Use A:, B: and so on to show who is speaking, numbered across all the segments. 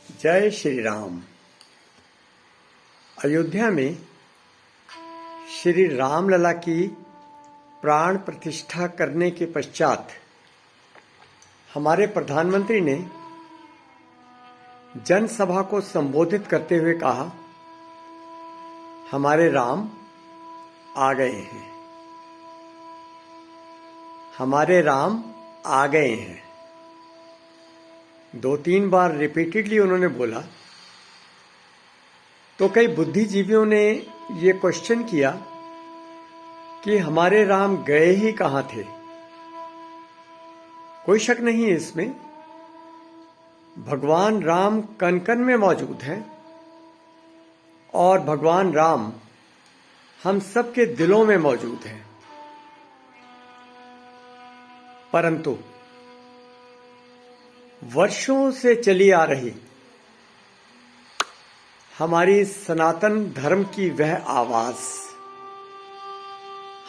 A: जय श्री राम। अयोध्या में श्री रामलला की प्राण प्रतिष्ठा करने के पश्चात हमारे प्रधानमंत्री ने जनसभा को संबोधित करते हुए कहा, हमारे राम आ गए हैं, हमारे राम आ गए हैं। 2-3 बार रिपीटेडली उन्होंने बोला तो कई बुद्धिजीवियों ने ये क्वेश्चन किया कि हमारे राम गए ही कहाँ थे। कोई शक नहीं है इसमें, भगवान राम कण कण में मौजूद हैं और भगवान राम हम सबके दिलों में मौजूद हैं। परंतु वर्षों से चली आ रही हमारी सनातन धर्म की वह आवाज,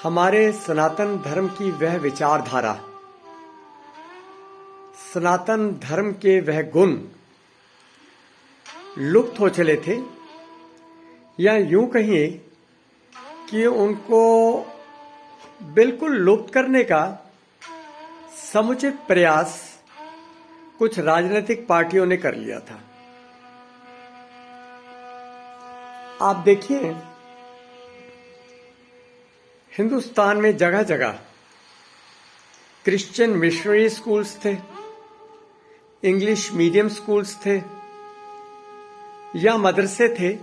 A: हमारे सनातन धर्म की वह विचारधारा, सनातन धर्म के वह गुण लुप्त हो चले थे, या यूं कहिए कि उनको बिल्कुल लुप्त करने का समुचित प्रयास कुछ राजनीतिक पार्टियों ने कर लिया था। आप देखिए, हिंदुस्तान में जगह जगह क्रिश्चियन मिशनरी स्कूल्स थे, इंग्लिश मीडियम स्कूल्स थे या मदरसे थे।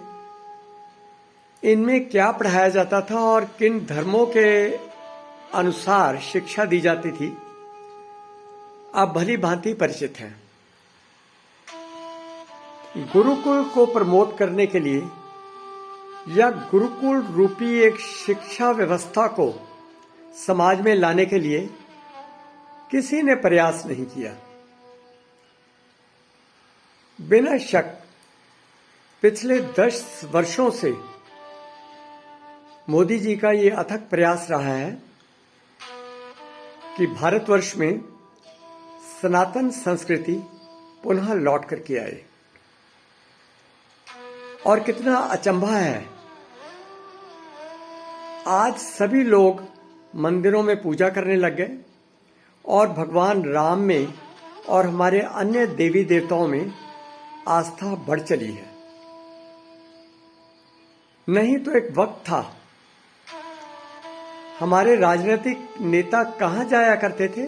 A: इनमें क्या पढ़ाया जाता था और किन धर्मों के अनुसार शिक्षा दी जाती थी, आप भली भांति परिचित हैं। गुरुकुल को प्रमोट करने के लिए या गुरुकुल रूपी एक शिक्षा व्यवस्था को समाज में लाने के लिए किसी ने प्रयास नहीं किया। बिना शक पिछले 10 वर्षों से मोदी जी का ये अथक प्रयास रहा है कि भारतवर्ष में सनातन संस्कृति पुनः लौट करके आए। और कितना अचंभा है, आज सभी लोग मंदिरों में पूजा करने लग गए और भगवान राम में और हमारे अन्य देवी देवताओं में आस्था बढ़ चली है। नहीं तो एक वक्त था, हमारे राजनीतिक नेता कहां जाया करते थे?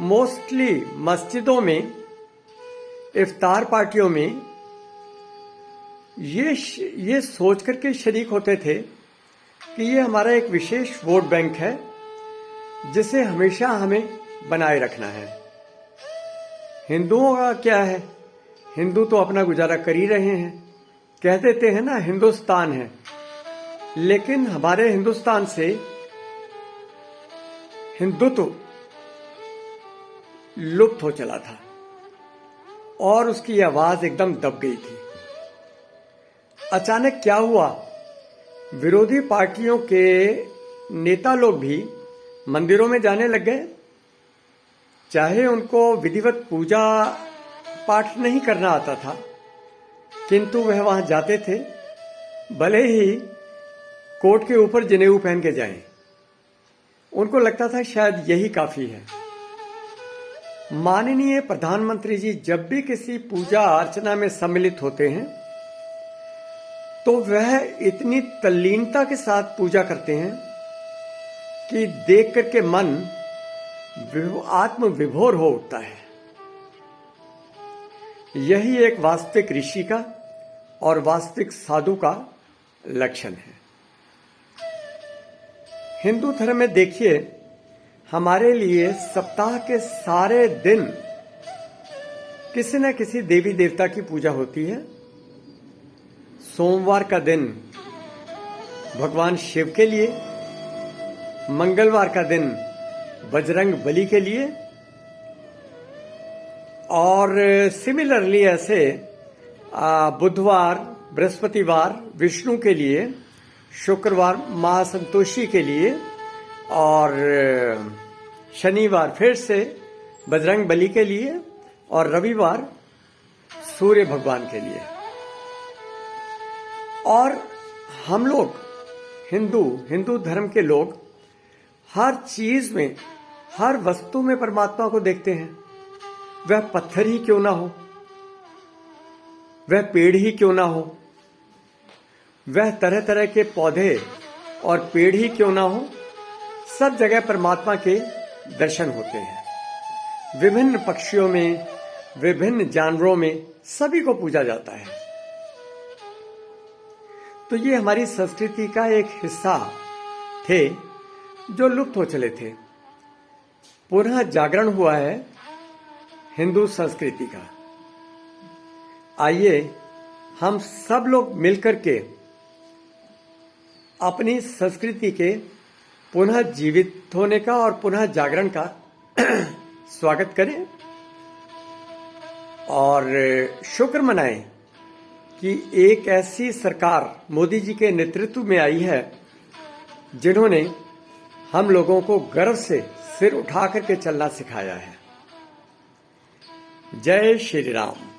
A: मोस्टली मस्जिदों में, इफ्तार पार्टियों में ये सोच करके शरीक होते थे कि ये हमारा एक विशेष वोट बैंक है जिसे हमेशा हमें बनाए रखना है। हिंदुओं का क्या है, हिंदू तो अपना गुजारा कर ही रहे हैं, कह देते हैं ना हिंदुस्तान है, लेकिन हमारे हिंदुस्तान से हिंदुत्व लुप्त हो चला था और उसकी आवाज एकदम दब गई थी। अचानक क्या हुआ, विरोधी पार्टियों के नेता लोग भी मंदिरों में जाने लग गए। चाहे उनको विधिवत पूजा पाठ नहीं करना आता था, किंतु वह वहां जाते थे, भले ही कोट के ऊपर जनेऊ पहन के जाएं। उनको लगता था शायद यही काफी है। माननीय प्रधानमंत्री जी जब भी किसी पूजा अर्चना में सम्मिलित होते हैं तो वह इतनी तल्लीनता के साथ पूजा करते हैं कि देख करके मन आत्म विभोर हो उठता है। यही एक वास्तविक ऋषि का और वास्तविक साधु का लक्षण है। हिंदू धर्म में देखिए, हमारे लिए सप्ताह के सारे दिन किसी न किसी देवी देवता की पूजा होती है। सोमवार का दिन भगवान शिव के लिए, मंगलवार का दिन बजरंग बली के लिए, और सिमिलरली ऐसे बुधवार बृहस्पतिवार विष्णु के लिए, शुक्रवार मां संतोषी के लिए, और शनिवार फिर से बजरंग बली के लिए, और रविवार सूर्य भगवान के लिए। और हम लोग हिंदू धर्म के लोग हर चीज में, हर वस्तु में परमात्मा को देखते हैं। वह पत्थर ही क्यों ना हो, वह पेड़ ही क्यों ना हो, वह तरह तरह के पौधे और पेड़ ही क्यों ना हो, सब जगह परमात्मा के दर्शन होते हैं। विभिन्न पक्षियों में, विभिन्न जानवरों में सभी को पूजा जाता है। तो ये हमारी संस्कृति का एक हिस्सा थे जो लुप्त हो चले थे। पुनः जागरण हुआ है हिंदू संस्कृति का। आइए हम सब लोग मिलकर के अपनी संस्कृति के पुनः जीवित होने का और पुनः जागरण का स्वागत करें और शुक्र मनाएं कि एक ऐसी सरकार मोदी जी के नेतृत्व में आई है जिन्होंने हम लोगों को गर्व से सिर उठा करके चलना सिखाया है। जय श्री राम।